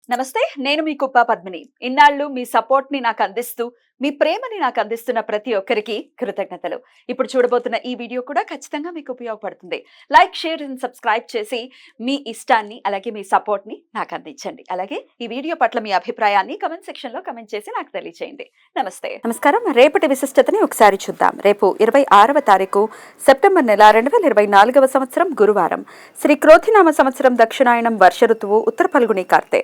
నమస్తే. నేను మీ కుప్ప పద్మిని. ఇన్నాళ్ళు మీ సపోర్ట్‌ని నాకందిస్తూ, మీ ప్రేమని నాకందిస్తున్న ప్రతి ఒక్కరికి కృతజ్ఞతలు. ఇప్పుడు చూడబోతున్న ఈ వీడియో కూడా ఖచ్చితంగా మీకు ఉపయోగపడుతుంది. లైక్, షేర్ అండ్ సబ్స్క్రైబ్ చేసి మీ ఇష్టాన్ని, అలాగే మీ సపోర్ట్‌ని నాకందించండి. అలాగే ఈ వీడియో పట్ల మీ అభిప్రాయాన్ని కామెంట్ సెక్షన్‌లో కామెంట్ చేసి నాకు తెలియజేయండి. నమస్తే. నమస్కారం. రేపటి విశిష్టతని ఒకసారి చూద్దాం. రేపు 26వ తారీఖు సెప్టెంబర్ నెల 2024వ సంవత్సరం గురువారం. శ్రీ క్రోధినామ సంవత్సరం దక్షిణాయనం వర్ష ఋతువు ఉత్తర ఫల్గుని కార్తె.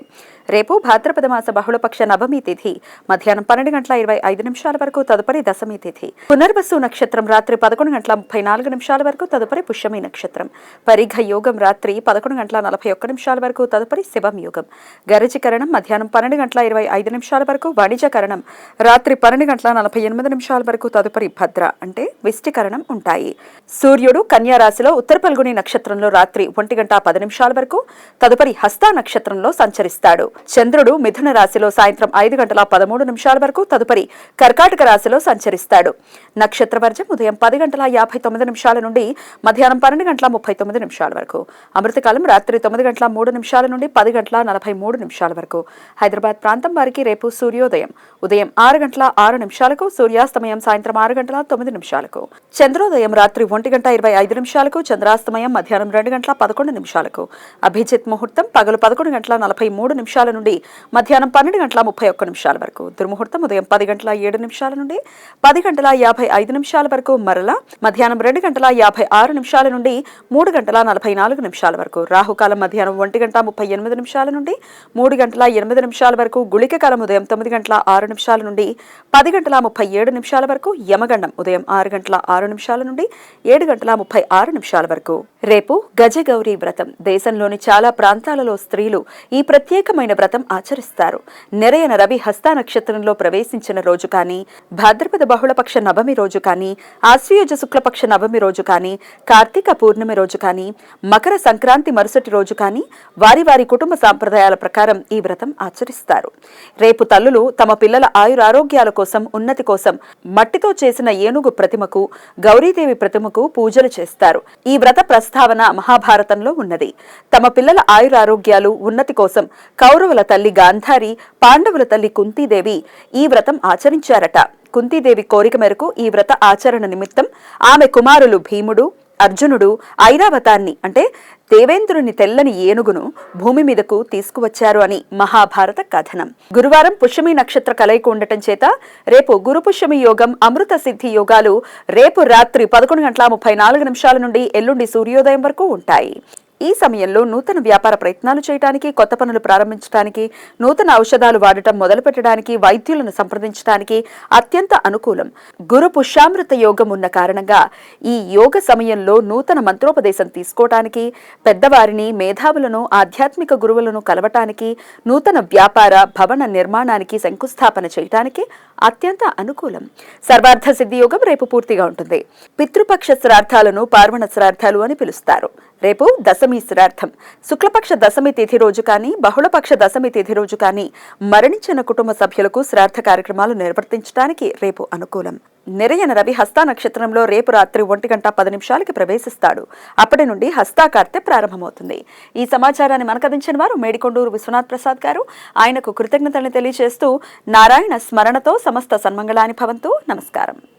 రేపు భాద్రపద మాస బహుళపక్ష నవమి తిథి మధ్యాహ్నం 12:25 వరకు, తదుపరి దశమి తిథి. పునర్వసు నక్షత్రం రాత్రి 11:34 వరకు, తదుపరి పుష్యమి నక్షత్రం. పరిఘ యోగం రాత్రి 11:41 వరకు, తదుపరి శివం యోగం. గరజకరణం మధ్యాహ్నం 12:25 వరకు, వాణిజ్యకరణం రాత్రి 12:48 వరకు, తదుపరి భద్ర అంటే విష్టికరణం ఉంటాయి. సూర్యుడు కన్యా రాశిలో ఉత్తర ఫల్గుని నక్షత్రంలో రాత్రి 1:10 వరకు, తదుపరి హస్త నక్షత్రంలో సంచరిస్తాడు. చంద్రుడు మిథున రాశిలో సాయంత్రం 5:13 వరకు, తదుపరి కర్కాటక రాశిలో సంచరిస్తాడు. నక్షత్ర వర్జం ఉదయం 10:59 నుండి మధ్యాహ్నం 12:39 వరకు. అమృతకాలం రాత్రి 9:03 నుండి 10:43 వరకు. హైదరాబాద్ ప్రాంతం వారికి రేపు సూర్యోదయం ఉదయం 6:06 సూర్యాస్తమయం సాయంత్రం 6:09. చంద్రోదయం రాత్రి 1:25 చంద్రాస్తమయం మధ్యాహ్నం 2:11. అభిజిత్ ముహూర్తం పగలు 11:43 నుండి మధ్యాహ్నం 12:31 వరకు. దుర్ముహూర్తం ఉదయం 10:07 నుండి 10:55 వరకు, మరలా మధ్యాహ్నం 2:56 నుండి 3:44 వరకు. రాహుకాలం మధ్యాహ్నం 1:38 నుండి 3:08 వరకు. గుళిక కాలం ఉదయం 9:06 నుండి 10:37 వరకు. యమగండం ఉదయం 6:06 నుండి 7:36 వరకు. రేపు గజగౌరీ వ్రతం. దేశంలోని చాలా ప్రాంతాలలో స్త్రీలు ఈ ప్రత్యేకమైన వ్రతం ఆచరిస్తారు. నెరయన రవి హస్త నక్షత్రంలో ప్రవేశించిన రోజు కానీ, భాద్రపద బహుళపక్ష నవమి రోజు కానీ, ఆశ్వయుజ శుక్లపక్ష నవమి రోజు కానీ, కార్తీక పూర్ణిమ రోజు కానీ, మకర సంక్రాంతి మరుసటి రోజు కానీ వారి వారి కుటుంబ సాంప్రదాయాల ప్రకారం ఈ వ్రతం ఆచరిస్తారు. రేపు తల్లులు తమ పిల్లల ఆయురారోగ్యాల కోసం, ఉన్నతి కోసం మట్టితో చేసిన ఏనుగు ప్రతిమకు, గౌరీదేవి ప్రతిమకు పూజలు చేస్తారు. ఈ వ్రత ప్రస్తావన మహాభారతంలో ఉన్నది. తమ పిల్లల ఆయురారోగ్యాలు, ఉన్నతి కోసం కౌరవుల తల్లి గాంధారి, పాండవుల తల్లి కుంతీదేవి ఈ వ్రతం ఆచరించారట. కుంతీదేవి కోరిక మేరకు ఈ వ్రత ఆచరణ నిమిత్తం ఆమె కుమారులు భీముడు, అర్జునుడు ఐరావతాన్ని అంటే దేవేంద్రుని తెల్లని ఏనుగును భూమి మీదకు తీసుకువచ్చారు అని మహాభారత కథనం. గురువారం పుష్యమి నక్షత్ర కలయిక ఉండటం చేత రేపు గురు పుష్యమి యోగం, అమృత సిద్ధి యోగాలు రేపు రాత్రి 11:34 నుండి ఎల్లుండి సూర్యోదయం వరకు ఉంటాయి. ఈ సమయంలో నూతన వ్యాపార ప్రయత్నాలు చేయడానికి, కొత్త పనులు ప్రారంభించడానికి, నూతన ఔషధాలు వాడటం మొదలు పెట్టడానికి, వైద్యులను సంప్రదించడానికి అత్యంత అనుకూలం. గురు పుష్యామృత యోగం ఉన్న కారణంగా ఈ యోగ సమయంలో నూతన మంత్రోపదేశం తీసుకోవటానికి, పెద్దవారిని, మేధావులను, ఆధ్యాత్మిక గురువులను కలవటానికి, నూతన వ్యాపార భవన నిర్మాణానికి శంకుస్థాపన చేయటానికి అత్యంత అనుకూలం. సర్వార్థ సిద్ధి యోగం రేపు పూర్తిగా ఉంటుంది. పితృపక్ష శ్రార్థాలను పార్వణ శ్రార్థాలు అని పిలుస్తారు. రేపు దశమి శ్రార్థం. శుక్లపక్ష దశమి తిథి రోజు కానీ, బహుళపక్ష దశమి తిథి రోజు కానీ మరణించిన కుటుంబ సభ్యులకు శ్రార్థ కార్యక్రమాలు నిర్వర్తించడానికి రేపు అనుకూలం. నెరయన రవి హస్త నక్షత్రంలో రేపు రాత్రి 1:10 ప్రవేశిస్తాడు. అప్పటి నుండి హస్తాకార్తె ప్రారంభమవుతుంది. ఈ సమాచారాన్ని మనకందించిన వారు మేడికొండూరు విశ్వనాథ్ ప్రసాద్ గారు. ఆయనకు కృతజ్ఞతలను తెలియజేస్తూ నారాయణ స్మరణతో సమస్త సన్మంగళాని భవంతు. నమస్కారం.